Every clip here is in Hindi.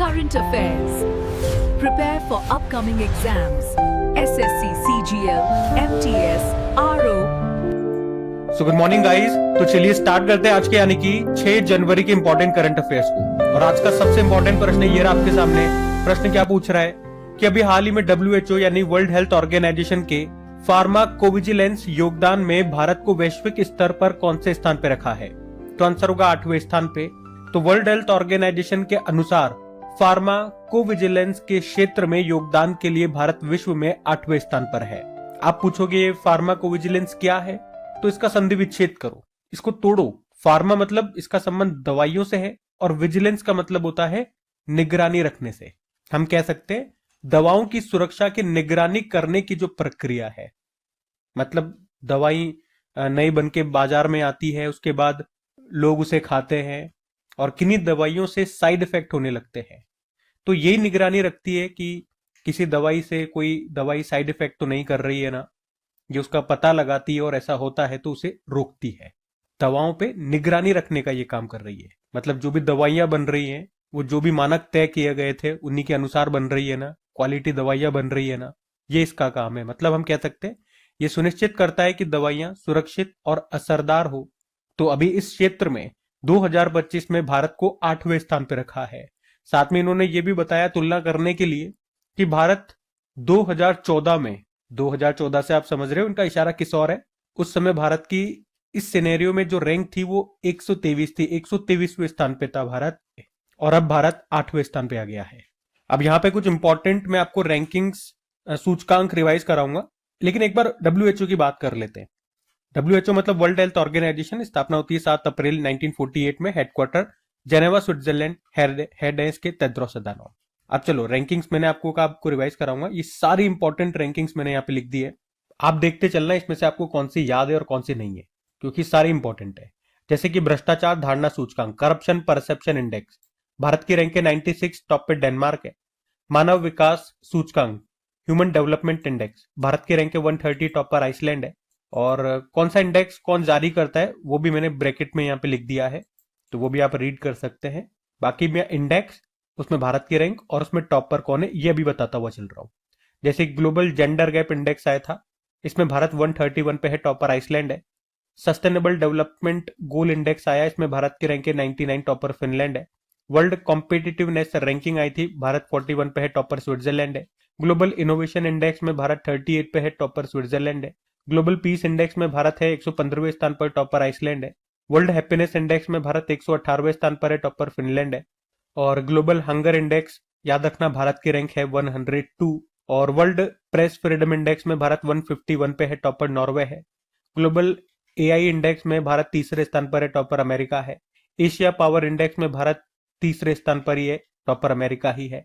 Current affairs. Prepare for upcoming exams. SSC, CGL, MTS, RO. So good morning guys. तो चलिए स्टार्ट करते हैं आज के यानी कि 6 जनवरी के इंपॉर्टेंट करंट अफेयर्स को। और आज का सबसे इंपॉर्टेंट प्रश्न ये रहा आपके सामने। प्रश्न क्या पूछ रहा है कि अभी हाल ही में WHO यानी वर्ल्ड हेल्थ ऑर्गेनाइजेशन के फार्माकोविजिलेंस योगदान में भारत को वैश्विक स्तर पर कौन से स्थान पे रखा है? तो आंसर होगा 8वें स्थान पे। तो वर्ल्ड हेल्थ ऑर्गेनाइजेशन के अनुसार फार्माकोविजिलेंस के क्षेत्र में योगदान के लिए भारत विश्व में 8वें स्थान पर है। आप पूछोगे ये फार्माकोविजिलेंस क्या है? तो इसका संधि विच्छेद करो, इसको तोड़ो। फार्मा मतलब इसका संबंध दवाइयों से है और विजिलेंस का मतलब होता है निगरानी रखने से। हम कह सकते हैं दवाओं की सुरक्षा की निगरानी करने की जो प्रक्रिया है। मतलब दवाई नई बन के बाजार में आती है, उसके बाद लोग उसे खाते हैं और किन्हीं दवाइयों से साइड इफेक्ट होने लगते हैं। तो यही निगरानी रखती है कि किसी दवाई से कोई दवाई साइड इफेक्ट तो नहीं कर रही है ना, जो उसका पता लगाती है और ऐसा होता है तो उसे रोकती है। दवाओं पे निगरानी रखने का ये काम कर रही है। मतलब जो भी दवाइयां बन रही हैं वो जो भी मानक तय किए गए थे उन्हीं के अनुसार बन रही है ना, क्वालिटी दवाइयां बन रही है ना, ये इसका काम है। मतलब हम कह सकते हैं ये सुनिश्चित करता है कि दवाइयां सुरक्षित और असरदार हो। तो अभी इस क्षेत्र में 2025 में भारत को 8वें स्थान पर रखा है। साथ में इन्होंने ये भी बताया तुलना करने के लिए कि भारत 2014 में, 2014 से आप समझ रहे हो इनका इशारा किस और है, उस समय भारत की इस सिनेरियो में जो रैंक थी वो 123 थी, 123वें स्थान पे था भारत, और अब भारत 8वें स्थान पे आ गया है। अब यहाँ पे कुछ इंपॉर्टेंट मैं आपको रैंकिंग्स सूचकांक रिवाइज कराऊंगा, लेकिन एक बार WHO की बात कर लेते हैं। WHO मतलब वर्ल्ड हेल्थ ऑर्गेनाइजेशन, स्थापना होती है 7 अप्रैल 1948 में, हेडक्वार्टर जेनेवा स्विट्जरलैंड, हेड है इसके तेद्रोस अधानोम। अब चलो रैंकिंग्स मैंने आपको रिवाइज कराऊंगा। ये सारी इंपॉर्टेंट रैंकिंग्स मैंने यहाँ पे लिख दी है, आप देखते चलना इसमें से आपको कौन सी याद है और कौन सी नहीं है, क्योंकि सारी इंपॉर्टेंट है। जैसे कि भ्रष्टाचार धारणा सूचकांक, करप्शन परसेप्शन इंडेक्स, भारत की रैंक है 96, टॉप पे डेनमार्क है। मानव विकास सूचकांक, ह्यूमन डेवलपमेंट इंडेक्स, भारत की रैंक है 130, टॉप पर आइसलैंड है। और कौन सा इंडेक्स कौन जारी करता है वो भी मैंने ब्रैकेट में यहाँ पे लिख दिया है, तो वो भी आप रीड कर सकते हैं। बाकी मैं इंडेक्स, उसमें भारत की रैंक और उसमें टॉप पर कौन है ये भी बताता हुआ चल रहा हूं। जैसे ग्लोबल जेंडर गैप इंडेक्स आया था, इसमें भारत 131 पे है, टॉप पर आइसलैंड है। सस्टेनेबल डेवलपमेंट गोल इंडेक्स आया, इसमें भारत की रैंक है 99, टॉप पर फिनलैंड है। वर्ल्ड कॉम्पिटिटिवनेस रैंकिंग आई थी, भारत 41 पे है, टॉप पर स्विट्जरलैंड है। ग्लोबल इनोवेशन इंडेक्स में भारत 38 पे है, टॉप पर स्विट्जरलैंड है। ग्लोबल पीस इंडेक्स में भारत है 115वें स्थान पर, टॉप पर आइसलैंड है। वर्ल्ड हैप्पीनेस इंडेक्स में भारत 118वें स्थान पर है, टॉप पर फिनलैंड है। और ग्लोबल हंगर इंडेक्स याद रखना भारत की रैंक है 102। और वर्ल्ड प्रेस फ्रीडम इंडेक्स में भारत 151 पे है, टॉप पर नॉर्वे है। ग्लोबल AI इंडेक्स में भारत 3रे स्थान पर है, टॉप पर अमेरिका है। एशिया पावर इंडेक्स में भारत 3रे स्थान पर ही है, टॉप पर अमेरिका ही है।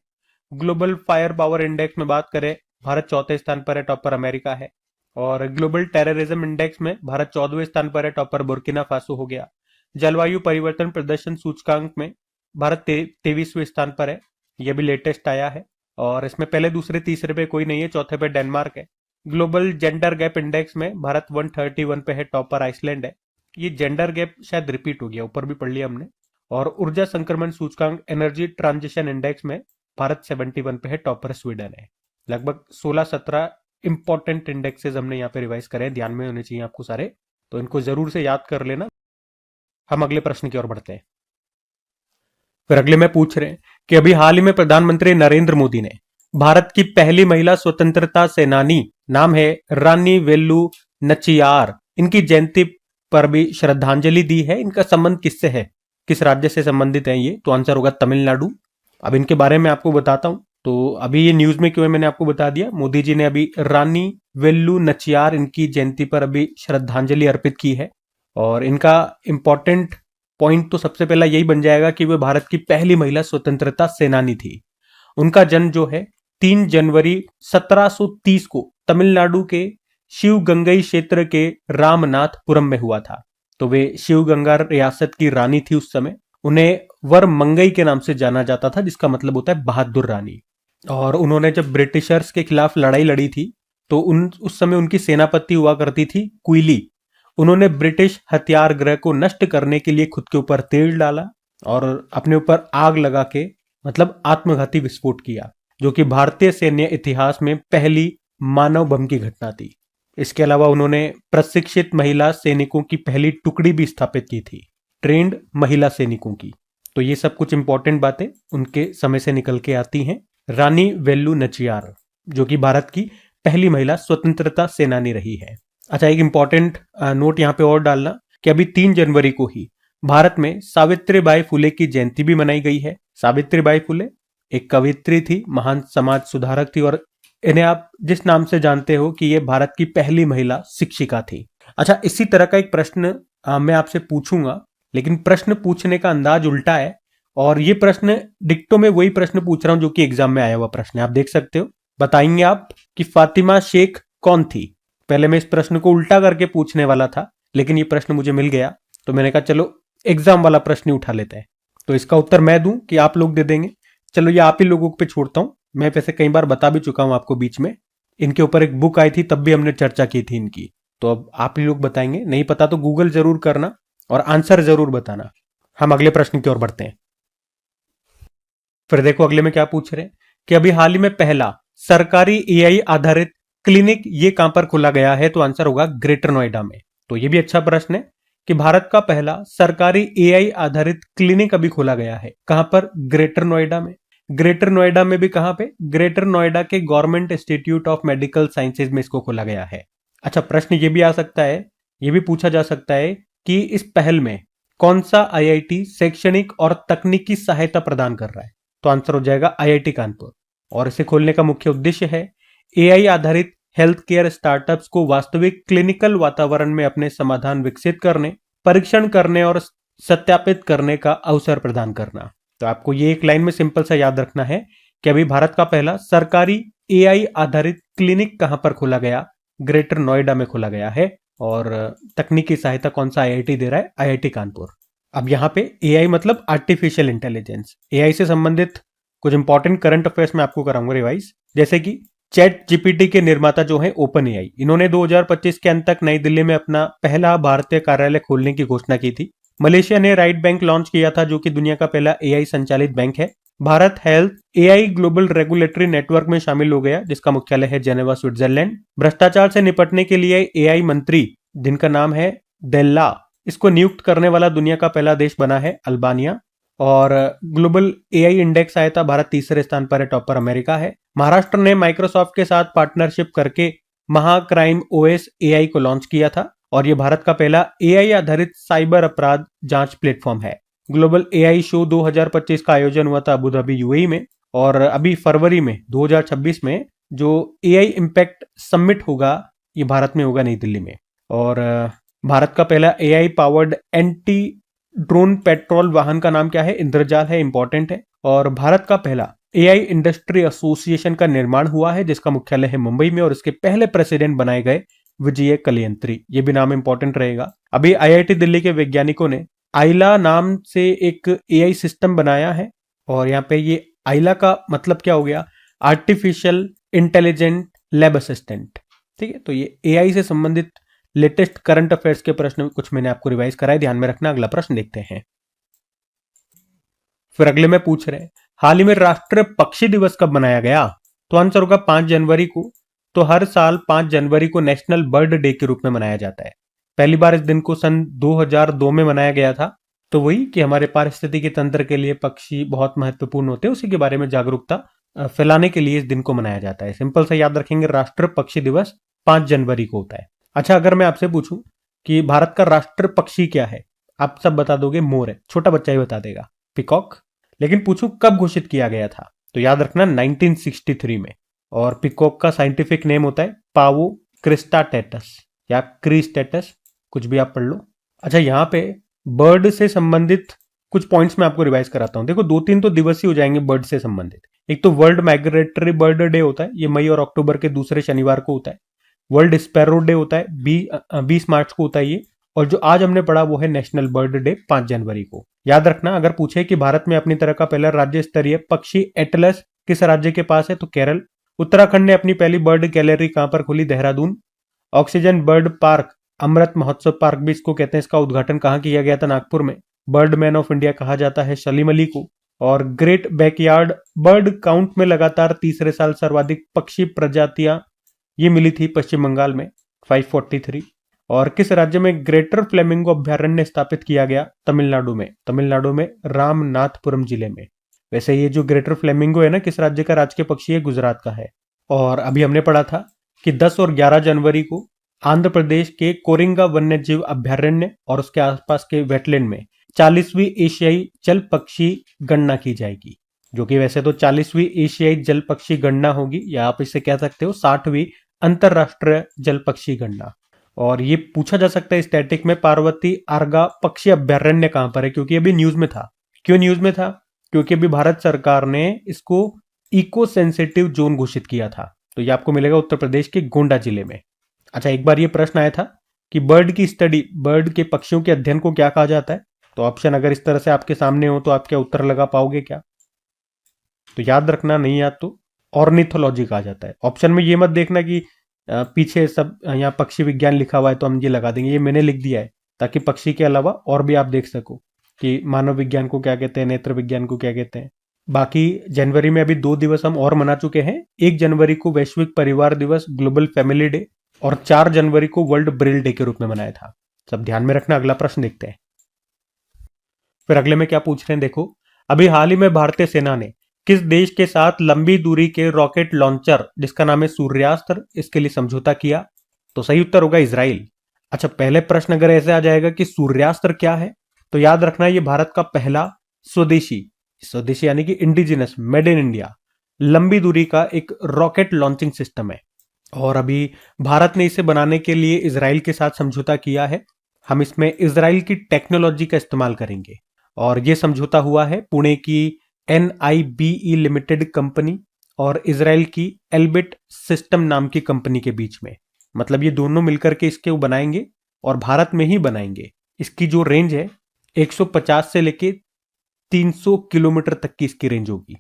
ग्लोबल फायर पावर इंडेक्स में बात करें भारत 4थे स्थान पर है, टॉप पर अमेरिका है। और ग्लोबल टेररिज्म इंडेक्स में भारत 14वें स्थान पर है, टॉप पर बुर्किना फासो हो गया। जलवायु परिवर्तन प्रदर्शन सूचकांक में भारत 23वें स्थान पर है, यह भी लेटेस्ट आया है। और इसमें पहले दूसरे तीसरे पे कोई नहीं है, चौथे पे डेनमार्क है। ग्लोबल जेंडर गैप इंडेक्स में भारत 131 पे है, टॉप पर आइसलैंड है। ये जेंडर गैप शायद रिपीट हो गया, ऊपर भी पढ़ लिया हमने। और ऊर्जा संक्रमण सूचकांक एनर्जी ट्रांजिशन इंडेक्स में भारत 71 पे है, टॉप पर स्वीडन है। लगभग 16-17 इंपॉर्टेंट इंडेक्सेस हमने यहाँ पे रिवाइज करे, ध्यान में होने चाहिए आपको सारे, तो इनको जरूर से याद कर लेना। हम अगले प्रश्न की ओर बढ़ते हैं। फिर अगले में पूछ रहे हैं कि अभी हाल ही में प्रधानमंत्री नरेंद्र मोदी ने भारत की पहली महिला स्वतंत्रता सेनानी, नाम है रानी वेलु नचियार, इनकी जयंती पर भी श्रद्धांजलि दी है। इनका संबंध किससे है, किस राज्य से संबंधित है ये? तो आंसर होगा तमिलनाडु। अब इनके बारे में आपको बताता हूं। तो अभी ये न्यूज में क्यों है मैंने आपको बता दिया। मोदी जी ने अभी रानी वेलु नचियार, इनकी जयंती पर अभी श्रद्धांजलि अर्पित की है। और इनका इंपॉर्टेंट पॉइंट तो सबसे पहला यही बन जाएगा कि वे भारत की पहली महिला स्वतंत्रता सेनानी थी। उनका जन्म जो है 3 जनवरी 1730 को तमिलनाडु के शिवगंगई क्षेत्र के रामनाथपुरम में हुआ था। तो वे शिवगंगा रियासत की रानी थी उस समय। उन्हें वरमंगई के नाम से जाना जाता था, जिसका मतलब होता है बहादुर रानी। और उन्होंने जब ब्रिटिशर्स के खिलाफ लड़ाई लड़ी थी तो उस समय उनकी सेनापति हुआ करती थी क्विली। उन्होंने ब्रिटिश हथियार गृह को नष्ट करने के लिए खुद के ऊपर तेल डाला और अपने ऊपर आग लगा के मतलब आत्मघाती विस्फोट किया, जो कि भारतीय सैन्य इतिहास में पहली मानव बम की घटना थी। इसके अलावा उन्होंने प्रशिक्षित महिला सैनिकों की पहली टुकड़ी भी स्थापित की थी, ट्रेंड महिला सैनिकों की। तो ये सब कुछ इंपॉर्टेंट बातें उनके समय से निकल के आती हैं। रानी वेल्लू नचियार, जो कि भारत की पहली महिला स्वतंत्रता सेनानी रही है। अच्छा, एक इंपॉर्टेंट नोट यहाँ पे और डालना कि अभी 3 जनवरी को ही भारत में सावित्रीबाई फुले की जयंती भी मनाई गई है। सावित्रीबाई फुले एक कवियत्री थी, महान समाज सुधारक थी, और इन्हें आप जिस नाम से जानते हो कि ये भारत की पहली महिला शिक्षिका थी। अच्छा, इसी तरह का एक प्रश्न मैं आपसे पूछूंगा, लेकिन प्रश्न पूछने का अंदाज उल्टा है, और ये प्रश्न डिक्टो में वही प्रश्न पूछ रहा हूं जो कि एग्जाम में आया हुआ प्रश्न है। आप देख सकते हो। बताएंगे आप कि फातिमा शेख कौन थी। पहले मैं इस प्रश्न को उल्टा करके पूछने वाला था, लेकिन ये प्रश्न मुझे मिल गया, तो मैंने कहा चलो एग्जाम वाला प्रश्न ही उठा लेते हैं। तो इसका उत्तर मैं दूं कि आप लोग दे देंगे? चलो ये आप ही लोगों पे छोड़ता हूं। मैं वैसे कई बार बता भी चुका हूं आपको बीच में। इनके ऊपर एक बुक आई थी, तब भी हमने चर्चा की थी इनकी। तो अब आप ही लोग बताएंगे। नहीं पता तो गूगल जरूर करना और आंसर जरूर बताना। हम अगले प्रश्न की ओर बढ़ते हैं। फिर देखो अगले में क्या पूछ रहे हैं कि अभी हाल ही में पहला सरकारी एआई आधारित क्लिनिक ये कहां पर खोला गया है? तो आंसर होगा ग्रेटर नोएडा में। तो ये भी अच्छा प्रश्न है कि भारत का पहला सरकारी एआई आधारित क्लिनिक अभी खोला गया है। कहां पर? ग्रेटर नोएडा में। ग्रेटर नोएडा में भी कहां पे? ग्रेटर नोएडा के government institute of medical sciences में इसको खोला गया है। अच्छा, प्रश्न ये भी आ सकता है, ये भी पूछा जा सकता है कि इस पहल में कौन सा आईआईटी शैक्षणिक और तकनीकी सहायता प्रदान कर रहा है? तो आंसर हो जाएगा आईआईटी कानपुर। और इसे खोलने का मुख्य उद्देश्य है एआई आधारित हेल्थ केयर स्टार्टअप्स को वास्तविक क्लिनिकल वातावरण में अपने समाधान विकसित करने, परीक्षण करने और सत्यापित करने का अवसर प्रदान करना। तो आपको ये एक लाइन में सिंपल सा याद रखना है कि अभी भारत का पहला सरकारी एआई आधारित क्लिनिक कहां पर खोला गया? ग्रेटर नोएडा में खोला गया है। और तकनीकी सहायता कौन सा आईआईटी दे रहा है? आईआईटी कानपुर। अब यहाँ पे एआई मतलब आर्टिफिशियल इंटेलिजेंस। एआई से संबंधित कुछ इंपॉर्टेंट करंट अफेयर्स में आपको कराऊंगा रिवाइज। जैसे कि चैट जीपीटी के निर्माता जो है ओपन एआई, इन्होंने 2025 के अंत तक नई दिल्ली में अपना पहला भारतीय कार्यालय खोलने की घोषणा की थी। मलेशिया ने राइट बैंक लॉन्च किया था, जो कि दुनिया का पहला एआई संचालित बैंक है। Bharat health AI global regulatory network में शामिल हो गया, जिसका मुख्यालय है जेनेवा, स्विट्जरलैंड। भ्रष्टाचार से निपटने के लिए एआई मंत्री, जिनका नाम है डेल्ला, इसको नियुक्त करने वाला दुनिया का पहला देश बना है अल्बानिया। और ग्लोबल एआई इंडेक्स आया था, भारत तीसरे स्थान पर है, टॉपर अमेरिका है। महाराष्ट्र ने माइक्रोसॉफ्ट के साथ पार्टनरशिप करके महाक्राइम ओएस एआई को लॉन्च किया था, और यह भारत का पहला एआई आधारित साइबर अपराध जांच प्लेटफॉर्म है। ग्लोबल एआई शो 2025 का आयोजन हुआ था अबू धाबी यूएई में, और अभी फरवरी में 2026 में जो एआई इम्पैक्ट समिट होगा ये भारत में होगा, नई दिल्ली में। और भारत का पहला AI powered anti drone petrol वाहन का नाम क्या है? इंद्रजाल है, इंपॉर्टेंट है। और भारत का पहला एआई इंडस्ट्री एसोसिएशन का निर्माण हुआ है, जिसका मुख्यालय है मुंबई में, और इसके पहले प्रेसिडेंट बनाए गए विजय कलियंत्री। ये भी नाम इंपॉर्टेंट रहेगा। अभी आईआईटी दिल्ली के वैज्ञानिकों ने आइला नाम से एक एआई सिस्टम बनाया है, और यहाँ पे ये आइला का मतलब क्या हो गया? Artificial intelligent lab assistant. ठीक है, तो ये एआई से संबंधित लेटेस्ट करंट अफेयर्स के प्रश्न कुछ मैंने आपको रिवाइज कराए, ध्यान में रखना। अगला प्रश्न देखते हैं। फिर अगले में पूछ रहे हैं हाल ही में राष्ट्रीय पक्षी दिवस कब मनाया गया? तो आंसर होगा 5 जनवरी को। तो हर साल 5 जनवरी को नेशनल बर्ड डे के रूप में मनाया जाता है। पहली बार इस दिन को सन 2002 में मनाया गया था। तो वही कि हमारे पारिस्थितिकी तंत्र के लिए पक्षी बहुत महत्वपूर्ण होते हैं, उसी के बारे में जागरूकता फैलाने के लिए इस दिन को मनाया जाता है। सिंपल से याद रखेंगे, राष्ट्रीय पक्षी दिवस 5 जनवरी को होता है। अच्छा, अगर मैं आपसे पूछूं कि भारत का राष्ट्रीय पक्षी क्या है, आप सब बता दोगे मोर है, छोटा बच्चा ही बता देगा, पिकॉक। लेकिन पूछूं कब घोषित किया गया था, तो याद रखना 1963 में। और पिकॉक का साइंटिफिक नेम होता है पावो क्रिस्टाटेटस या क्रिस्टेटस, कुछ भी आप पढ़ लो। अच्छा, यहाँ पे बर्ड से संबंधित कुछ पॉइंट्स मैं आपको रिवाइज कराता हूँ। देखो 2-3 तो दिवस ही हो जाएंगे बर्ड से संबंधित। एक तो वर्ल्ड माइग्रेटरी बर्ड डे होता है, ये मई और अक्टूबर के दूसरे शनिवार को होता है। वर्ल्ड स्पैरो डे होता है 20 मार्च को होता है ये। और जो आज हमने पढ़ा वो है नेशनल बर्ड डे 5 जनवरी को। याद रखना, अगर पूछे कि भारत में अपनी तरह का पहला राज्य स्तरीय पक्षी एटलस किस राज्य के पास है, तो केरल। उत्तराखंड ने अपनी पहली बर्ड गैलरी कहां पर खोली? Dehradun. Oxygen bird park, Amrit Mahotsav park भी इसको कहते हैं, इसका उद्घाटन कहां किया गया था? नागपुर में। बर्ड मैन ऑफ इंडिया कहा जाता है सलीम अली को। और ग्रेट बैकयार्ड बर्ड काउंट में लगातार तीसरे साल सर्वाधिक पक्षी प्रजातियां ये मिली थी पश्चिम बंगाल में 543। और किस राज्य में ग्रेटर फ्लेमिंगो अभ्यारण्य स्थापित किया गया? तमिलनाडु में रामनाथपुरम जिले में। वैसे ये जो ग्रेटर फ्लेमिंगो है ना, किस राज्य का राजकीय पक्षी है? गुजरात का है। और अभी हमने पढ़ा था कि 10 और 11 जनवरी को आंध्र प्रदेश के कोरिंगा वन्य जीव अभ्यारण्य और उसके आसपास के वेटलैंड में 40वीं एशियाई जल पक्षी गणना की जाएगी, जो कि वैसे तो 40वीं एशियाई जल पक्षी गणना होगी, या आप इसे कह सकते हो 60वीं अंतरराष्ट्रीय जल पक्षी गणना। और ये पूछा जा सकता है स्टैटिक में, पार्वती आर्गा पक्षी अभ्यारण्य कहां पर है? क्योंकि अभी न्यूज में था। क्यों न्यूज में था? क्योंकि अभी भारत सरकार ने इसको इको सेंसिटिव जोन घोषित किया था। तो ये आपको मिलेगा उत्तर प्रदेश के गोंडा जिले में। अच्छा, एक बार ये प्रश्न आया था कि बर्ड की स्टडी, बर्ड के पक्षियों के अध्ययन को क्या कहा जाता है? तो ऑप्शन अगर इस तरह से आपके सामने हो तो आप क्या उत्तर लगा पाओगे क्या? तो याद रखना, नहीं याद तो ऑर्निथोलॉजी कहा जाता है। ऑप्शन में ये मत देखना कि पीछे सब यहाँ पक्षी विज्ञान लिखा हुआ है तो हम ये लगा देंगे। ये मैंने लिख दिया है ताकि पक्षी के अलावा और भी आप देख सको कि मानव विज्ञान को क्या कहते हैं, नेत्र विज्ञान को क्या कहते हैं। बाकी जनवरी में अभी 2 दिवस हम और मना चुके हैं। 1 जनवरी को वैश्विक परिवार दिवस, ग्लोबल फैमिली डे, और 4 जनवरी को वर्ल्ड ब्रेल डे के रूप में मनाया था। सब ध्यान में रखना। अगला प्रश्न देखते हैं। फिर अगले में क्या पूछ रहे हैं, देखो। अभी हाल ही में भारतीय सेना ने किस देश के साथ लंबी दूरी के रॉकेट लॉन्चर जिसका नाम है सूर्यास्त्र, इसके लिए समझौता किया? तो सही उत्तर होगा इजराइल। अच्छा, पहले प्रश्न अगर ऐसे आ जाएगा कि सूर्यास्त्र क्या है, तो याद रखना ये भारत का पहला स्वदेशी यानी कि इंडिजिनस, मेड इन इंडिया, लंबी दूरी का एक रॉकेट लॉन्चिंग सिस्टम है। और अभी भारत ने इसे बनाने के लिए इजराइल के साथ समझौता किया है। हम इसमें इजराइल की टेक्नोलॉजी का इस्तेमाल करेंगे। और ये समझौता हुआ है पुणे की NIBE लिमिटेड कंपनी और इजराइल की एल्बिट सिस्टम नाम की कंपनी के बीच में। मतलब ये दोनों मिलकर के इसके बनाएंगे और भारत में ही बनाएंगे। इसकी जो रेंज है 150 से लेके 300 किलोमीटर तक की इसकी रेंज होगी।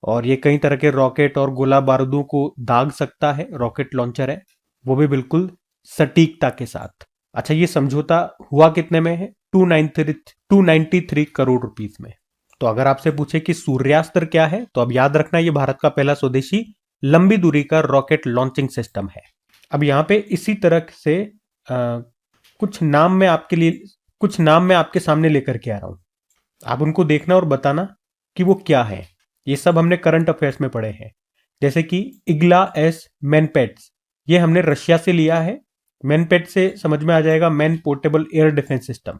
और ये कई तरह के रॉकेट और गोला बारूदों को दाग सकता है। रॉकेट लॉन्चर है, वो भी बिल्कुल सटीकता के साथ। अच्छा, ये समझौता हुआ कितने में है? 293 करोड़ रुपीस में। तो अगर आपसे पूछे कि सूर्यास्त्र क्या है, तो अब याद रखना ये भारत का पहला स्वदेशी लंबी दूरी का रॉकेट लॉन्चिंग सिस्टम है। अब यहाँ पे इसी तरह से कुछ नाम मैं आपके सामने लेकर के आ रहा हूं। आप उनको देखना और बताना कि वो क्या है। ये सब हमने करंट अफेयर्स में पढ़े हैं। जैसे कि इग्ला एस मैनपेट्स, ये हमने रशिया से लिया है। मैनपेट से समझ में आ जाएगा man portable air defence system,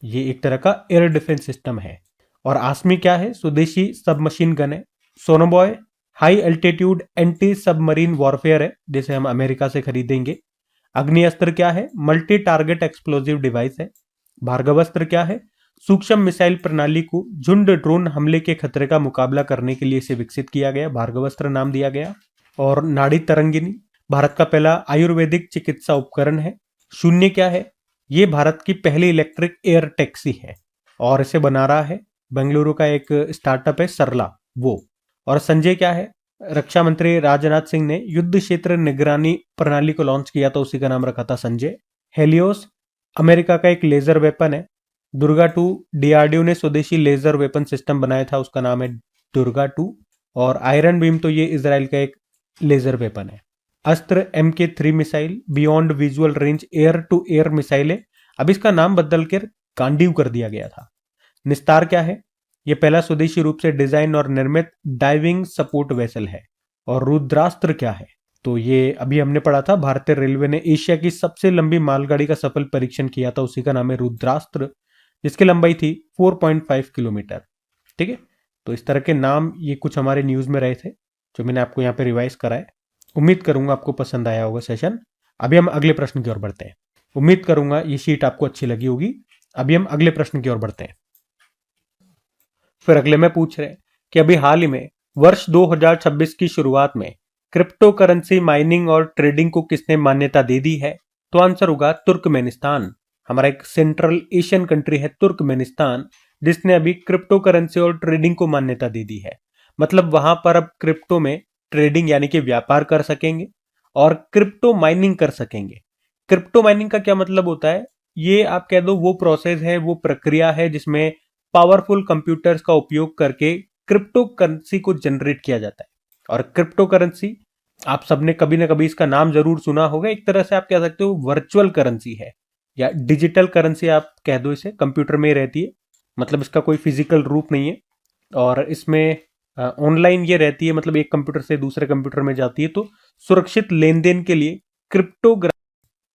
ये एक तरह का एयर डिफेंस सिस्टम है। और आसमी क्या है? स्वदेशी सबमशीन गन है। Sonobuoy high altitude anti submarine warfare है, जिसे हम अमेरिका से खरीदेंगे। अग्नि अस्त्र क्या है? मल्टी टारगेट एक्सप्लोजिव डिवाइस है। भार्गवास्त्र क्या है? सूक्ष्म मिसाइल प्रणाली को झुंड ड्रोन हमले के खतरे का मुकाबला करने के लिए इसे विकसित किया गया, भार्गवास्त्र नाम दिया गया। और नाड़ी तरंगिनी भारत का पहला आयुर्वेदिक चिकित्सा उपकरण है। शून्य क्या है? ये भारत की पहली इलेक्ट्रिक एयर टैक्सी है और इसे बना रहा है बेंगलुरु का एक स्टार्टअप है सरला, वो। और संजय क्या है? रक्षा मंत्री राजनाथ सिंह ने युद्ध क्षेत्र निगरानी प्रणाली को लॉन्च किया था, उसी का नाम रखा था संजय। हेलियोस अमेरिका का एक लेजर वेपन है। दुर्गा 2 DRDO ने स्वदेशी लेजर वेपन सिस्टम बनाया था, उसका नाम है दुर्गा 2। और आयरन बीम तो ये इजराइल का एक लेजर वेपन है। Astra MK3 missile beyond visual range air to air missile है। अब इसका नाम बदल कर गांडीव कर दिया गया था। निस्तार क्या है? यह पहला स्वदेशी रूप से डिजाइन और निर्मित डाइविंग सपोर्ट वेसल है। और रुद्रास्त्र क्या है? तो ये अभी हमने पढ़ा था, भारतीय रेलवे ने एशिया की सबसे लंबी मालगाड़ी का सफल परीक्षण किया था, उसी का नाम है रुद्रास्त्र, जिसकी लंबाई थी 4.5 किलोमीटर। ठीक है, तो इस तरह के नाम ये कुछ हमारे न्यूज में रहे थे जो मैंने आपको यहाँ पे रिवाइज कराए। उम्मीद करूंगा आपको पसंद आया होगा सेशन। अभी हम अगले प्रश्न की ओर बढ़ते हैं। उम्मीद करूंगा ये शीट आपको अच्छी लगी होगी। अभी हम अगले प्रश्न की ओर बढ़ते हैं। फिर अगले में पूछ रहे हैं कि अभी हाल ही में वर्ष 2026 की शुरुआत में क्रिप्टो करेंसी माइनिंग और ट्रेडिंग को किसने मान्यता दे दी है? तो आंसर होगा तुर्कमेनिस्तान। हमारा एक सेंट्रल एशियन कंट्री है तुर्कमेनिस्तान, जिसने अभी क्रिप्टो करेंसी और ट्रेडिंग को मान्यता दे दी है। मतलब वहां पर अब क्रिप्टो में ट्रेडिंग यानी कि व्यापार कर सकेंगे और क्रिप्टो माइनिंग कर सकेंगे। क्रिप्टो माइनिंग का क्या मतलब होता है? ये आप कह दो वो प्रोसेस है, वो प्रक्रिया है जिसमें पावरफुल कंप्यूटर्स का उपयोग करके क्रिप्टो करेंसी को जनरेट किया जाता है। और क्रिप्टो करेंसी आप सबने कभी ना कभी इसका नाम जरूर सुना होगा। एक तरह से आप कह सकते हो वर्चुअल करेंसी है या डिजिटल करेंसी आप कह दो, इसे कंप्यूटर में ही रहती है, मतलब इसका कोई फिजिकल रूप नहीं है। और इसमें ऑनलाइन ये रहती है, मतलब एक कंप्यूटर से दूसरे कंप्यूटर में जाती है। तो सुरक्षित लेन देन के लिए क्रिप्टोग्राफी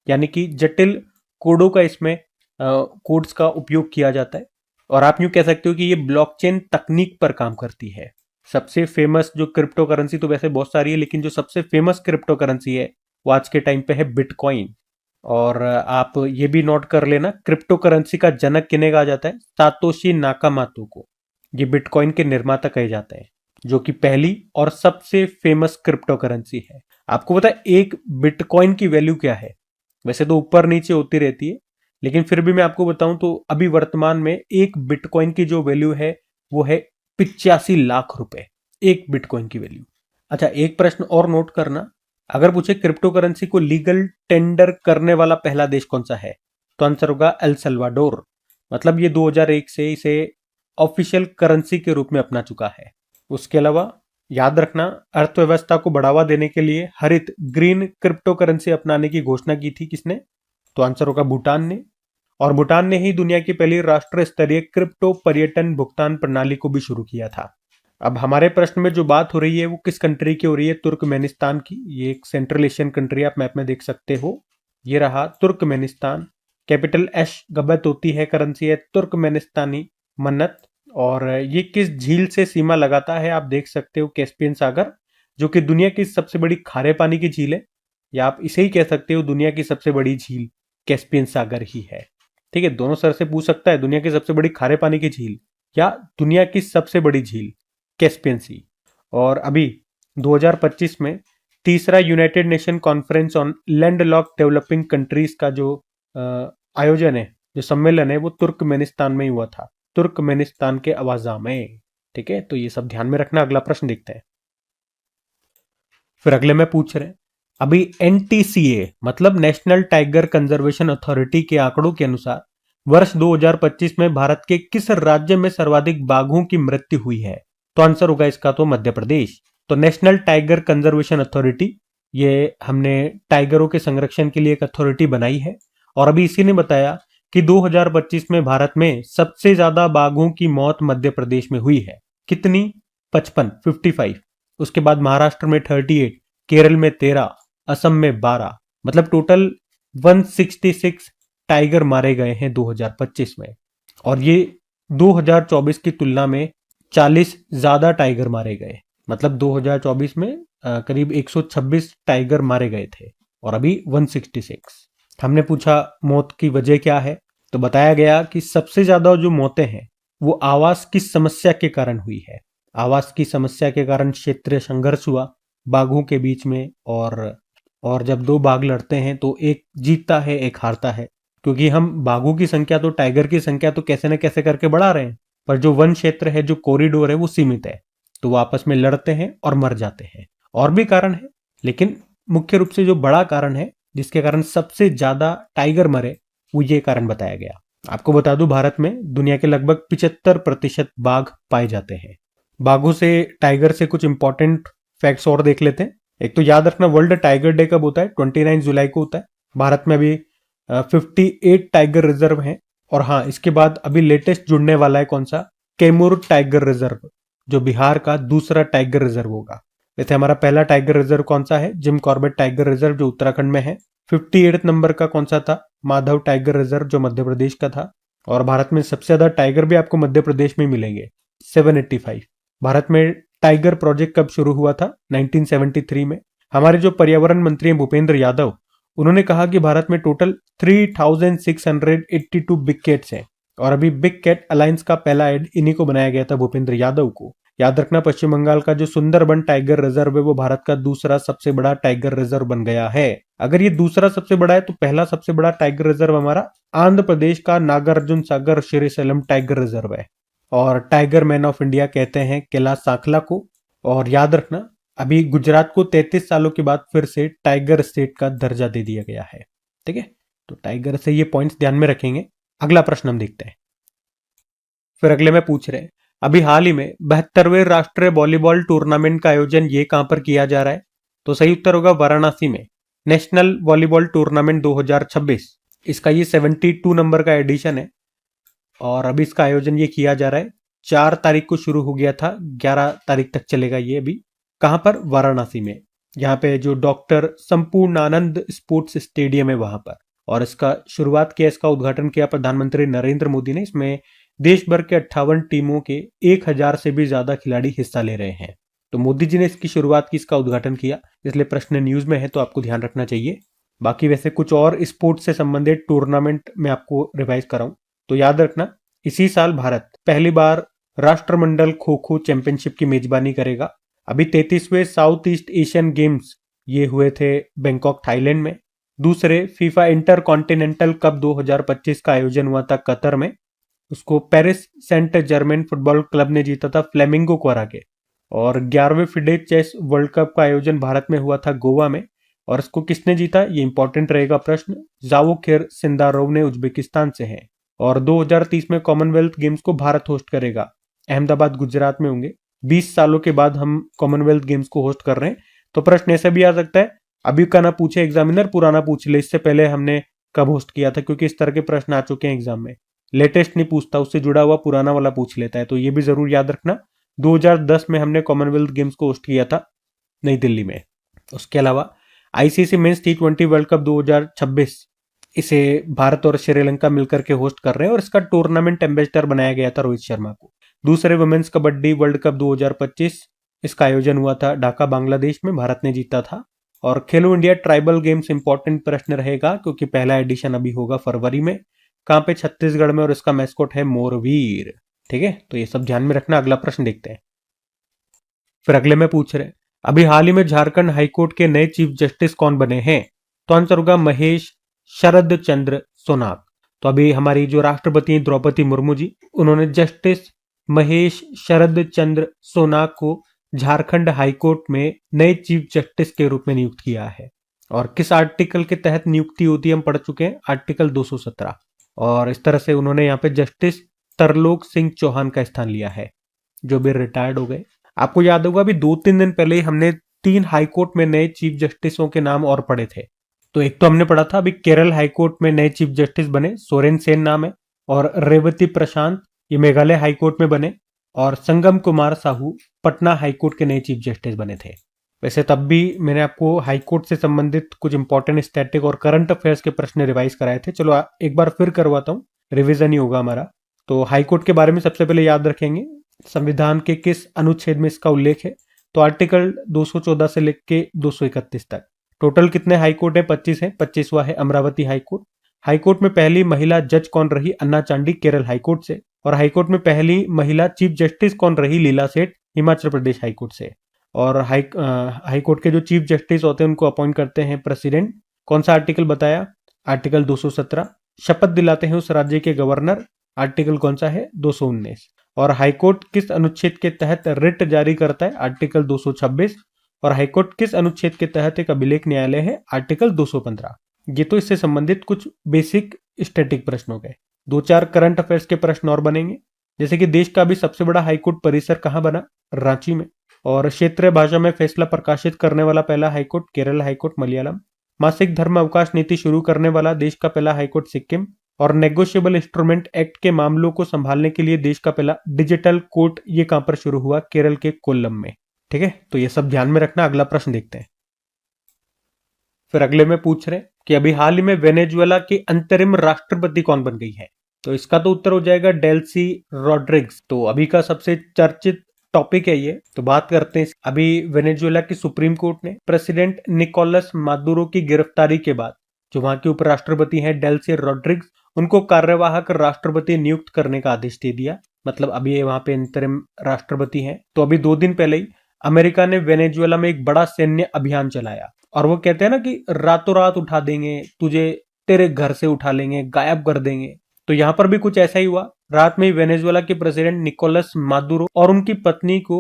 यानी कि जटिल कोडों का इसमें कोड्स का उपयोग किया जाता है। और आप यूं कह सकते हो कि ये ब्लॉकचेन तकनीक पर काम करती है। सबसे फेमस जो क्रिप्टो करेंसी तो वैसे बहुत सारी है, लेकिन जो सबसे फेमस क्रिप्टो करेंसी है वो आज के टाइम पे है बिटकॉइन। और आप ये भी नोट कर लेना, क्रिप्टो करेंसी का जनक किन्हें कहा जाता है? सातोशी नाकामातो को। ये बिटकॉइन के निर्माता कहे जाते हैं, जो कि पहली और सबसे फेमस क्रिप्टो करेंसी है। आपको पता है एक बिटकॉइन की वैल्यू क्या है? वैसे तो ऊपर नीचे होती रहती है, लेकिन फिर भी मैं आपको बताऊं तो अभी वर्तमान में एक बिटकॉइन की जो वैल्यू है वो है 85 लाख रुपए, एक बिटकॉइन की वैल्यू। अच्छा, एक प्रश्न और नोट करना, अगर पूछे क्रिप्टो करेंसी को लीगल टेंडर करने वाला पहला देश कौन सा है, तो आंसर होगा एल सल्वाडोर। मतलब ये 2001 से इसे ऑफिशियल करेंसी के रूप में अपना चुका है। उसके अलावा याद रखना, अर्थव्यवस्था को बढ़ावा देने के लिए हरित ग्रीन क्रिप्टो करेंसी अपनाने की घोषणा की थी किसने? तो आंसर होगा भूटान ने। और भूटान ने ही दुनिया की पहली राष्ट्र स्तरीय क्रिप्टो पर्यटन भुगतान प्रणाली को भी शुरू किया था। अब हमारे प्रश्न में जो बात हो रही है वो किस कंट्री की हो रही है? तुर्कमेनिस्तान की। ये एक सेंट्रल एशियन कंट्री, आप मैप में देख सकते हो, ये रहा तुर्कमेनिस्तान। कैपिटल एश गबत होती है, करेंसी है तुर्कमेनिस्तानी मन्नत। और ये किस झील से सीमा लगाता है? आप देख सकते हो कैस्पियन सागर, जो कि दुनिया की सबसे बड़ी खारे पानी की झील है, या आप इसे ही कह सकते हो दुनिया की सबसे बड़ी झील कैस्पियन सागर ही है। ठीक है, दोनों सर से पूछ सकता है, दुनिया की सबसे बड़ी खारे पानी की झील या दुनिया की सबसे बड़ी झील कैस्पियन सी। और अभी 2025 में तीसरा United Nation conference on landlocked developing countries का जो आयोजन है, जो सम्मेलन है, वो तुर्कमेनिस्तान में ही हुआ था, तुर्कमेनिस्तान के अवाजा में। ठीक है, तो ये सब ध्यान में रखना। अगला प्रश्न देखते हैं। फिर अगले में पूछ रहे हैं, अभी एनटीसीए मतलब नेशनल टाइगर कंजर्वेशन अथॉरिटी के आंकड़ों के अनुसार वर्ष 2025 में भारत के किस राज्य में सर्वाधिक बाघों की मृत्यु हुई है? तो आंसर होगा इसका तो मध्य प्रदेश। तो नेशनल टाइगर कंजर्वेशन अथॉरिटी, ये हमने टाइगरों के संरक्षण के लिए एक अथॉरिटी बनाई है। और अभी इसी ने बताया कि 2025 में भारत में सबसे ज्यादा बाघों की मौत मध्य प्रदेश में हुई है। कितनी? 55। उसके बाद महाराष्ट्र में 38, केरल में 13, असम में 12, मतलब टोटल 166 टाइगर मारे गए हैं 2025 में। और ये 2024 की तुलना में 40 ज्यादा टाइगर मारे गए, मतलब 2024 में करीब 126 टाइगर मारे गए थे और अभी 166। हमने पूछा मौत की वजह क्या है, तो बताया गया कि सबसे ज्यादा जो मौतें हैं वो आवास की समस्या के कारण हुई है। आवास की समस्या के कारण क्षेत्रीय संघर्ष हुआ बाघों के बीच में। और जब दो बाघ लड़ते हैं तो एक जीतता है, एक हारता है, क्योंकि हम बाघों की संख्या तो टाइगर की संख्या तो कैसे न कैसे करके बढ़ा रहे हैं, पर जो वन क्षेत्र है, जो कॉरिडोर है, वो सीमित है, तो वो आपस में लड़ते हैं और मर जाते हैं। और भी कारण है, लेकिन मुख्य रूप से जो बड़ा कारण है जिसके कारण सबसे ज्यादा टाइगर मरे, वो ये कारण बताया गया। आपको बता दूं, भारत में दुनिया के लगभग 75% बाघ पाए जाते हैं। बाघों से, टाइगर से कुछ इंपॉर्टेंट फैक्ट्स और देख लेते हैं। एक तो याद रखना, वर्ल्ड टाइगर डे कब होता है? 29 जुलाई को होता है। भारत में अभी 58 टाइगर रिजर्व हैं। और हाँ, इसके बाद अभी लेटेस्ट जुड़ने वाला है कौन सा? कैमूर टाइगर रिजर्व, जो बिहार का दूसरा टाइगर रिजर्व होगा। वैसे हमारा पहला टाइगर रिजर्व कौन सा है? जिम कॉर्बेट टाइगर रिजर्व, जो उत्तराखंड में है। 58 नंबर का कौन सा था? माधव टाइगर रिजर्व, जो मध्य प्रदेश का था। और भारत में सबसे ज्यादा टाइगर भी आपको मध्य प्रदेश में मिलेंगे, 785। भारत में टाइगर प्रोजेक्ट कब शुरू हुआ था? 1973 में। हमारे जो पर्यावरण मंत्री हैं भूपेंद्र यादव, उन्होंने कहा कि भारत में टोटल 3682 बिग कैट्स हैं। और अभी बिग कैट अलायंस का पहला एड इन्हीं को बनाया गया था, भूपेंद्र यादव को। याद रखना, पश्चिम बंगाल का जो सुंदरबन टाइगर रिजर्व है वो भारत का दूसरा सबसे बड़ा टाइगर रिजर्व बन गया है। अगर ये दूसरा सबसे बड़ा है तो पहला सबसे बड़ा टाइगर रिजर्व हमारा आंध्र प्रदेश का नागार्जुन सागर श्रीशैलम टाइगर रिजर्व है। और टाइगर मैन ऑफ इंडिया कहते हैं कैलाश सांखला को। और याद रखना, अभी गुजरात को 33 सालों के बाद फिर से टाइगर स्टेट का दर्जा दे दिया गया है। ठीक है, तो टाइगर से ये पॉइंट्स ध्यान में रखेंगे। अगला प्रश्न हम देखते हैं। फिर अगले में पूछ रहे हैं, अभी हाल ही में 72वें राष्ट्रीय वॉलीबॉल टूर्नामेंट का आयोजन ये कहां पर किया जा रहा है? तो सही उत्तर होगा वाराणसी में, नेशनल वॉलीबॉल टूर्नामेंट 2026। इसका ये 72 नंबर का एडिशन है और अभी इसका आयोजन ये किया जा रहा है। 4 तारीख को शुरू हो गया था, 11 तारीख तक चलेगा ये। अभी कहां पर? वाराणसी में। यहाँ पे जो डॉक्टर संपूर्णानंद स्पोर्ट्स स्टेडियम है वहां पर। और इसका शुरुआत किया, इसका उद्घाटन किया प्रधानमंत्री नरेंद्र मोदी ने। इसमें देश भर के 58 टीमों के 1000 से भी ज्यादा खिलाड़ी हिस्सा ले रहे हैं। तो मोदी जी ने इसकी शुरुआत की, इसका उद्घाटन किया, इसलिए प्रश्न न्यूज में है तो आपको ध्यान रखना चाहिए। बाकी वैसे कुछ और स्पोर्ट्स से संबंधित टूर्नामेंट मैं आपको रिवाइज कराऊं तो याद रखना, इसी साल भारत पहली बार राष्ट्रमंडल खो खो चैंपियनशिप की मेजबानी करेगा। अभी 33वें साउथ ईस्ट एशियन गेम्स ये हुए थे बैंकॉक थाईलैंड में। दूसरे फीफा इंटर कॉन्टिनेंटल कप 2025 का आयोजन हुआ था कतर में। उसको Paris Saint Germain football club ने जीता था फ्लेमिंगो को हरा के। और 11वें फिडे चेस वर्ल्ड कप का आयोजन भारत में हुआ था गोवा में। और इसको किसने जीता, ये इंपॉर्टेंट रहेगा प्रश्न। जावोखिर सिंदारोव ने उज्बेकिस्तान से हैं। और 2030 में कॉमनवेल्थ गेम्स को भारत होस्ट करेगा, अहमदाबाद गुजरात में होंगे। 20 सालों के बाद हम कॉमनवेल्थ गेम्स को होस्ट कर रहे हैं। तो प्रश्न ऐसा भी आ सकता है, अभी का ना पूछे एग्जामिनर, पुराना पूछ ले, इससे पहले हमने कब होस्ट किया था, क्योंकि इस तरह के प्रश्न आ चुके हैं एग्जाम में। लेटेस्ट नहीं पूछता, उससे जुड़ा हुआ पुराना वाला पूछ लेता है। तो ये भी जरूर याद रखना, 2010 में हमने कॉमनवेल्थ गेम्स को होस्ट किया था नई दिल्ली में। उसके अलावा ICC men's T20 world cup 2026 इसे भारत और श्रीलंका मिलकर के होस्ट कर रहे हैं और इसका टूर्नामेंट एम्बेसडर बनाया गया था रोहित शर्मा को। दूसरे वुमेन्स कबड्डी वर्ल्ड कप 2025 इसका आयोजन हुआ था ढाका बांग्लादेश में, भारत ने जीता था। और खेलो इंडिया ट्राइबल गेम्स इंपॉर्टेंट प्रश्न रहेगा क्योंकि पहला एडिशन अभी होगा फरवरी में। कहां पे? छत्तीसगढ़ में, और इसका मैस्कॉट है मोरवीर। ठीक है, तो ये सब ध्यान में रखना। अगला प्रश्न देखते हैं। फिर अगले में पूछ रहे हैं, अभी हाल ही में झारखंड हाईकोर्ट के नए चीफ जस्टिस कौन बने हैं? तो आंसर होगा महेश शरद चंद्र सोनाग। तो अभी हमारी जो राष्ट्रपति द्रौपदी मुर्मू जी, उन्होंने जस्टिस महेश शरद चंद्र सोनाग को झारखंड हाईकोर्ट में नए चीफ जस्टिस के रूप में नियुक्त किया है। और किस आर्टिकल के तहत नियुक्ति होती है हम पढ़ चुके हैं, आर्टिकल 217। और इस तरह से उन्होंने यहाँ पे जस्टिस तरलोक सिंह चौहान का स्थान लिया है, जो भी रिटायर्ड हो गए। आपको याद होगा अभी 2-3 दिन पहले ही हमने 3 हाईकोर्ट में नए चीफ जस्टिसों के नाम और पढ़े थे। तो एक तो हमने पढ़ा था अभी केरल हाईकोर्ट में नए चीफ जस्टिस बने, सोरेन सेन नाम है। और रेवती प्रशांत ये मेघालय हाईकोर्ट में बने। और संगम कुमार साहू पटना हाईकोर्ट के नए चीफ जस्टिस बने थे। वैसे तब भी मैंने आपको हाईकोर्ट से संबंधित कुछ इंपॉर्टेंट स्टैटिक और करंट अफेयर्स के प्रश्न रिवाइज कराए थे। चलो एक बार फिर करवाता हूँ, रिवीजन ही होगा हमारा। तो हाईकोर्ट के बारे में सबसे पहले याद रखेंगे, संविधान के किस अनुच्छेद में इसका उल्लेख है? तो आर्टिकल 214 से लेकर 231 तक। टोटल कितने हाईकोर्ट है? 25 है। 25वां है अमरावती हाईकोर्ट। हाईकोर्ट में पहली महिला जज कौन रही? अन्ना चांडी केरल हाईकोर्ट से। और हाईकोर्ट में पहली महिला चीफ जस्टिस कौन रही? लीला सेठ हिमाचल प्रदेश हाईकोर्ट से। और हाईकोर्ट के जो चीफ जस्टिस होते हैं उनको अपॉइंट करते हैं प्रेसिडेंट। कौन सा आर्टिकल बताया? आर्टिकल 217। शपथ दिलाते हैं उस राज्य के गवर्नर। आर्टिकल कौन सा है? 219। और हाईकोर्ट किस अनुच्छेद के तहत रिट जारी करता है? आर्टिकल 226। और हाईकोर्ट किस अनुच्छेद के तहत एक अभिलेख न्यायालय है? आर्टिकल 215। ये तो इससे संबंधित कुछ बेसिक स्टैटिक प्रश्न हो गए। 2-4 करंट अफेयर्स के प्रश्न और बनेंगे, जैसे कि देश का भी सबसे बड़ा हाईकोर्ट परिसर कहां बना? रांची में। और क्षेत्रीय भाषा में फैसला प्रकाशित करने वाला पहला हाईकोर्ट केरल हाईकोर्ट मलयालम। मासिक धर्म अवकाश नीति शुरू करने वाला देश का पहला हाईकोर्ट सिक्किम। और नेगोशिएबल इंस्ट्रूमेंट एक्ट के मामलों को संभालने के लिए देश का पहला डिजिटल कोर्ट ये कहां पर शुरू हुआ? केरल के कोल्लम में। ठीक है, तो ये सब ध्यान में रखना। अगला प्रश्न देखते हैं। फिर अगले में पूछ रहे हैं कि अभी हाल ही में वेनेजुएला की अंतरिम राष्ट्रपति कौन बन गई है? तो इसका तो उत्तर हो जाएगा डेल्सी रॉड्रिग्स। तो अभी का सबसे चर्चित टॉपिक है ये, तो बात करते हैं। अभी वेनेजुएला की सुप्रीम कोर्ट ने प्रेसिडेंट निकोलस मादुरो की गिरफ्तारी के बाद जो वहां के उपराष्ट्रपति हैं डेल्सी रॉड्रिग्स, उनको कार्यवाहक राष्ट्रपति नियुक्त करने का आदेश दे दिया। मतलब अभी ये वहां पे अंतरिम राष्ट्रपति हैं। तो अभी 2 दिन पहले ही अमेरिका ने वेनेजुएला में एक बड़ा सैन्य अभियान चलाया। और वो कहते हैं ना कि रातों रात उठा देंगे तुझे, तेरे घर से उठा लेंगे, गायब कर देंगे। तो यहाँ पर भी कुछ ऐसा ही हुआ। रात में ही वेनेजुएला के प्रेसिडेंट निकोलस मादुरो और उनकी पत्नी को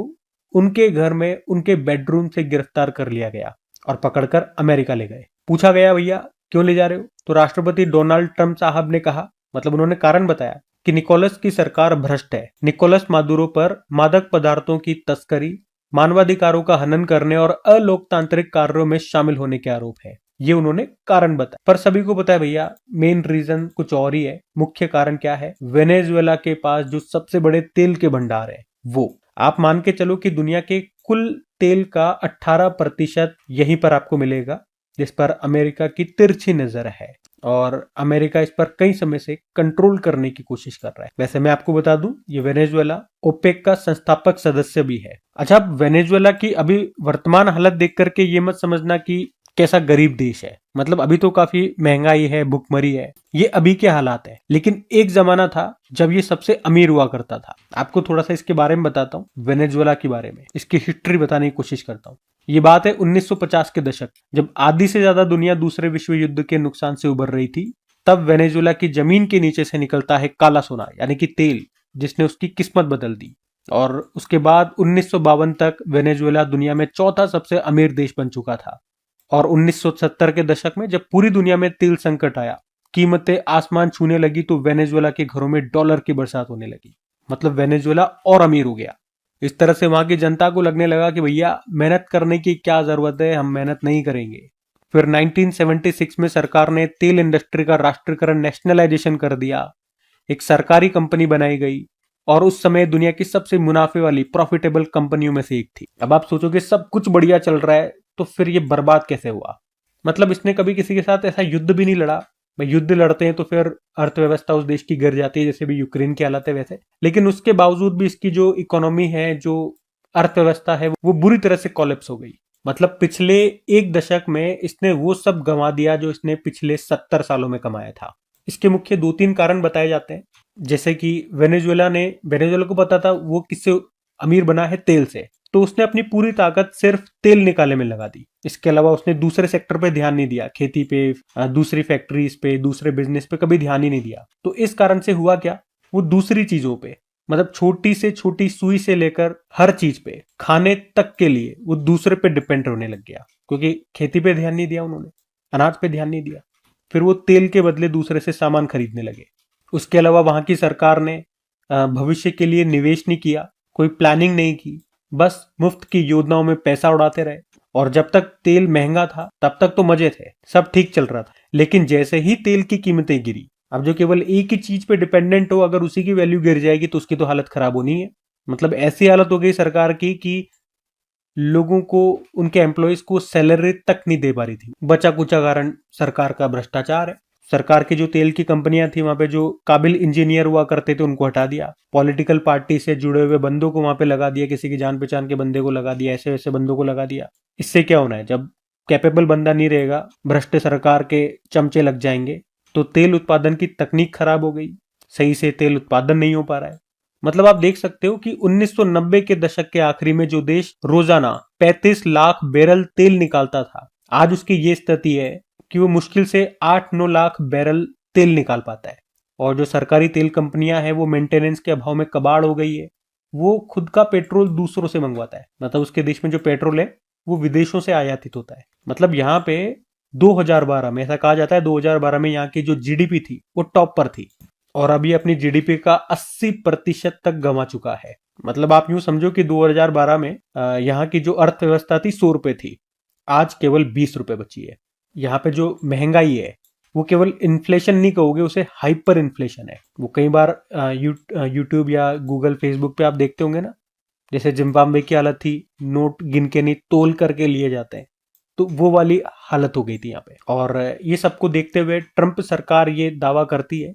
उनके घर में उनके बेडरूम से गिरफ्तार कर लिया गया और पकड़कर अमेरिका ले गए। पूछा गया भैया क्यों ले जा रहे हो? तो राष्ट्रपति डोनाल्ड ट्रंप साहब ने कहा, मतलब उन्होंने कारण बताया कि निकोलस की सरकार भ्रष्ट है। निकोलस मादुरो पर मादक पदार्थों की तस्करी, मानवाधिकारों का हनन करने और अलोकतांत्रिक कार्यों में शामिल होने के आरोप है। ये उन्होंने कारण बताया, पर सभी को पता है भैया मेन रीजन कुछ और ही है। मुख्य कारण क्या है? वेनेजुएला के पास जो सबसे बड़े तेल के भंडार है, वो आप मान के चलो कि दुनिया के कुल तेल का 18% यहीं पर आपको मिलेगा, जिस पर अमेरिका की तिरछी नजर है और अमेरिका इस पर कई समय से कंट्रोल करने की कोशिश कर रहा है। वैसे मैं आपको बता दूं, ये वेनेजुएला ओपेक का संस्थापक सदस्य भी है। अच्छा, अब वेनेजुएला की अभी वर्तमान हालत देख करके ये मत समझना कि कैसा गरीब देश है। मतलब अभी तो काफी महंगाई है, भुखमरी है, ये अभी के हालात है। लेकिन एक जमाना था जब ये सबसे अमीर हुआ करता था। आपको थोड़ा सा इसके बारे में बताता हूँ, वेनेजुएला के बारे में, इसकी हिस्ट्री बताने की कोशिश करता हूँ। ये बात है 1950 के दशक, जब आधी से ज्यादा दुनिया दूसरे विश्व युद्ध के नुकसान से उबर रही थी। तब वेनेजुएला की जमीन के नीचे से निकलता है काला सोना, यानी कि तेल, जिसने उसकी किस्मत बदल दी। और उसके बाद 1952 तक वेनेजुएला दुनिया में चौथा सबसे अमीर देश बन चुका था। और 1970 के दशक में जब पूरी दुनिया में तेल संकट आया, कीमतें आसमान छूने लगी, तो वेनेजुएला के घरों में डॉलर की बरसात होने लगी। मतलब वेनेजुएला और अमीर हो गया। इस तरह से वहां की जनता को लगने लगा कि भैया मेहनत करने की क्या जरूरत है, हम मेहनत नहीं करेंगे। फिर 1976 में सरकार ने तेल इंडस्ट्री का राष्ट्रीयकरण, नेशनलाइजेशन कर दिया। एक सरकारी कंपनी बनाई गई और उस समय दुनिया की सबसे मुनाफे वाली प्रॉफिटेबल कंपनियों में से एक थी। अब आप सोचोगे सब कुछ बढ़िया चल रहा है, तो फिर ये बर्बाद कैसे हुआ? मतलब इसने कभी किसी के साथ ऐसा युद्ध भी नहीं लड़ा। भाई युद्ध लड़ते हैं तो फिर अर्थव्यवस्था उस देश की गिर जाती है, जैसे भी यूक्रेन की हालत है वैसे। लेकिन उसके बावजूद भी इसकी जो इकोनॉमी है, जो अर्थव्यवस्था है, वो बुरी तरह से कोलैप्स हो गई। मतलब पिछले एक दशक में इसने वो सब गंवा दिया जो इसने पिछले 70 सालों में कमाया था। इसके मुख्य 2-3 कारण बताए जाते हैं। जैसे कि वेनेजुएला को पता था वो किससे अमीर बना है, तेल से, तो उसने अपनी पूरी ताकत सिर्फ तेल निकालने में लगा दी। इसके अलावा उसने दूसरे सेक्टर पे ध्यान नहीं दिया, खेती पे, दूसरी फैक्ट्रीज पे, दूसरे बिजनेस पे कभी ध्यान ही नहीं दिया। तो इस कारण से हुआ क्या, वो दूसरी चीजों पे, मतलब छोटी से छोटी सुई से लेकर हर चीज पे, खाने तक के लिए वो दूसरे पे डिपेंड होने लग गया। क्योंकि खेती पे ध्यान नहीं दिया उन्होंने, अनाज पे ध्यान नहीं दिया। फिर वो तेल के बदले दूसरे से सामान खरीदने लगे। उसके अलावा वहां की सरकार ने भविष्य के लिए निवेश नहीं किया, कोई प्लानिंग नहीं की, बस मुफ्त की योजनाओं में पैसा उड़ाते रहे। और जब तक तेल महंगा था तब तक तो मजे थे, सब ठीक चल रहा था। लेकिन जैसे ही तेल की कीमतें गिरी, अब जो केवल एक ही चीज पे डिपेंडेंट हो, अगर उसी की वैल्यू गिर जाएगी तो उसकी तो हालत खराब होनी है। मतलब ऐसी हालत हो गई सरकार की कि लोगों को, उनके एम्प्लॉयज को सैलरी तक नहीं दे पा रही थी। बचा कुचा कारण सरकार का भ्रष्टाचार है। सरकार की जो तेल की कंपनियां थी, वहां पे जो काबिल इंजीनियर हुआ करते थे उनको हटा दिया। पॉलिटिकल पार्टी से जुड़े हुए बंदों को वहां पे लगा दिया, किसी की जान पहचान के बंदे को लगा दिया, ऐसे वैसे बंदों को लगा दिया। इससे क्या होना है, जब कैपेबल बंदा नहीं रहेगा, भ्रष्ट सरकार के चमचे लग जाएंगे, तो तेल उत्पादन की तकनीक खराब हो गई, सही से तेल उत्पादन नहीं हो पा रहा है। मतलब आप देख सकते हो कि 1990 के दशक के आखिरी में जो देश रोजाना 35 लाख बैरल तेल निकालता था, आज उसकी ये स्थिति है कि वो मुश्किल से 8-9 लाख बैरल तेल निकाल पाता है। और जो सरकारी तेल कंपनियां हैं, वो मेंटेनेंस के अभाव में कबाड़ हो गई है। वो खुद का पेट्रोल दूसरों से मंगवाता है। मतलब उसके देश में जो पेट्रोल है वो विदेशों से आयातित होता है। मतलब यहाँ पे 2012 में, ऐसा कहा जाता है 2012 में यहाँ की जो जीडीपी थी वो टॉप पर थी, और अभी अपनी जीडीपी का 80% तक गंवा चुका है। मतलब आप यूं समझो कि 2012 में यहाँ की जो अर्थव्यवस्था थी 100 रुपए थी, आज केवल 20 रुपए बची है। यहाँ पे जो महंगाई है वो केवल इन्फ्लेशन नहीं कहोगे, उसे हाइपर इन्फ्लेशन है। वो कई बार यूट्यूब या गूगल, फेसबुक पे आप देखते होंगे ना, जैसे जिम्बाब्वे की हालत थी, नोट गिन के नहीं तोल करके लिए जाते हैं, तो वो वाली हालत हो गई थी यहाँ पे। और ये सबको देखते हुए ट्रंप सरकार ये दावा करती है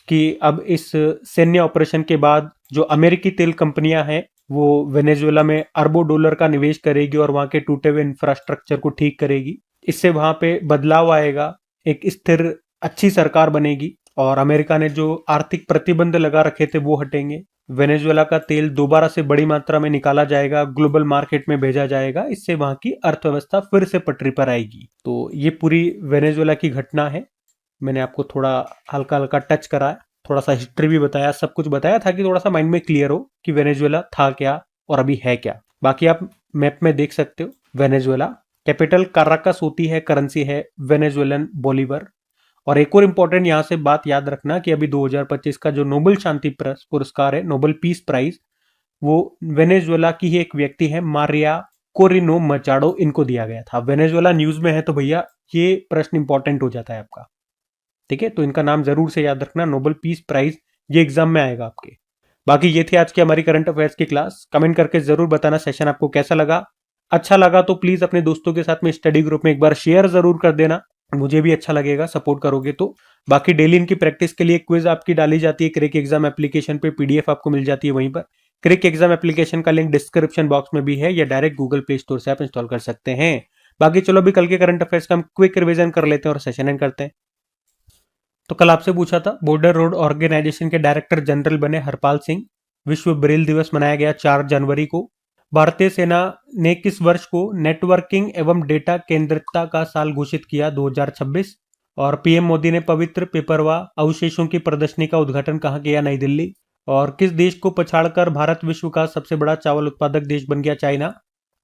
कि अब इस सैन्य ऑपरेशन के बाद जो अमेरिकी तेल कंपनियां हैं वो वेनेजुएला में अरबों डॉलर का निवेश करेगी और वहां के टूटे हुए इंफ्रास्ट्रक्चर को ठीक करेगी। इससे वहां पे बदलाव आएगा, एक स्थिर अच्छी सरकार बनेगी, और अमेरिका ने जो आर्थिक प्रतिबंध लगा रखे थे वो हटेंगे। वेनेजुएला का तेल दोबारा से बड़ी मात्रा में निकाला जाएगा, ग्लोबल मार्केट में भेजा जाएगा। इससे वहां की अर्थव्यवस्था फिर से पटरी पर आएगी। तो ये पूरी वेनेजुएला की घटना है। मैंने आपको थोड़ा हल्का हल्का टच कराया, थोड़ा सा हिस्ट्री भी बताया, सब कुछ बताया था कि थोड़ा सा माइंड में क्लियर हो कि वेनेजुएला था क्या और अभी है क्या। बाकी आप मैप में देख सकते हो, वेनेजुएला कैपिटल काराकस होती है, करेंसी है वेनेजुएलन बोलीवर, और एक और इंपॉर्टेंट यहाँ से बात याद रखना कि अभी 2025 का जो नोबेल शांति पुरस्कार है, नोबेल पीस प्राइज, वो वेनेजुएला की ही एक व्यक्ति है, मारिया कोरिनो मचाडो, इनको दिया गया था। वेनेजुएला न्यूज में है तो भैया ये प्रश्न इंपॉर्टेंट हो जाता है आपका, ठीक है। तो इनका नाम जरूर से याद रखना, नोबेल पीस प्राइज, ये एग्जाम में आएगा आपके। बाकी ये थी आज की हमारी करंट अफेयर्स की क्लास। कमेंट करके जरूर बताना सेशन आपको कैसा लगा। अच्छा लगा तो प्लीज अपने दोस्तों के साथ में स्टडी ग्रुप में एक बार शेयर जरूर कर देना, मुझे भी अच्छा लगेगा सपोर्ट करोगे तो। बाकी डेली इनकी प्रैक्टिस के लिए क्विज आपकी डाली जाती है क्रिक एग्जाम एप्लीकेशन पे, पीडीएफ आपको मिल जाती है वहीं पर। क्रिक एग्जाम एप्लीकेशन का लिंक डिस्क्रिप्शन बॉक्स में भी है, या डायरेक्ट गूगल प्ले स्टोर से आप इंस्टॉल कर सकते हैं। बाकी चलो अभी कल के करंट अफेयर्स का हम क्विक रिवीजन कर लेते हैं और सेशन एंड करते हैं। तो कल आपसे पूछा था, बॉर्डर रोड ऑर्गेनाइजेशन के डायरेक्टर जनरल बने हरपाल सिंह। विश्व ब्रेल दिवस मनाया गया 4 जनवरी को। भारतीय सेना ने किस वर्ष को नेटवर्किंग एवं डेटा केंद्रितता का साल घोषित किया? 2026। और पीएम मोदी ने पवित्र पेपरवा अवशेषों की प्रदर्शनी का उद्घाटन कहाँ किया? नई दिल्ली। और किस देश को पछाड़कर भारत विश्व का सबसे बड़ा चावल उत्पादक देश बन गया? चाइना।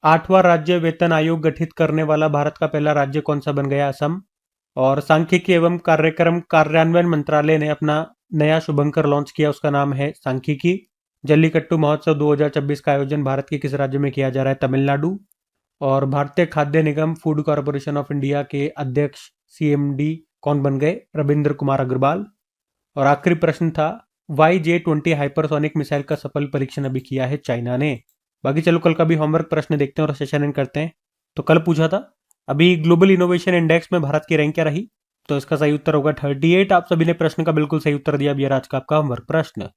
8वां राज्य वेतन आयोग गठित करने वाला भारत का पहला राज्य कौन सा बन गया? असम। और सांख्यिकी एवं कार्यक्रम कार्यान्वयन मंत्रालय ने अपना नया शुभंकर लॉन्च किया, उसका नाम है सांख्यिकी। जल्लीकट्टू महोत्सव 2026 का आयोजन भारत के किस राज्य में किया जा रहा है? तमिलनाडु। और भारतीय खाद्य निगम फूड कॉरपोरेशन ऑफ इंडिया के अध्यक्ष सीएमडी कौन बन गए? रविंद्र कुमार अग्रवाल। और आखिरी प्रश्न था, YJ-20 हाइपरसोनिक मिसाइल का सफल परीक्षण अभी किया है चाइना ने। बाकी चलो कल का भी होमवर्क प्रश्न देखते हैं और सेशन एंड करते हैं। तो कल पूछा था, अभी ग्लोबल इनोवेशन इंडेक्स में भारत की रैंक क्या रही? तो इसका सही उत्तर होगा 38। आप सभी ने प्रश्न का बिल्कुल सही उत्तर दिया। अब ये आज का आपका होमवर्क प्रश्न।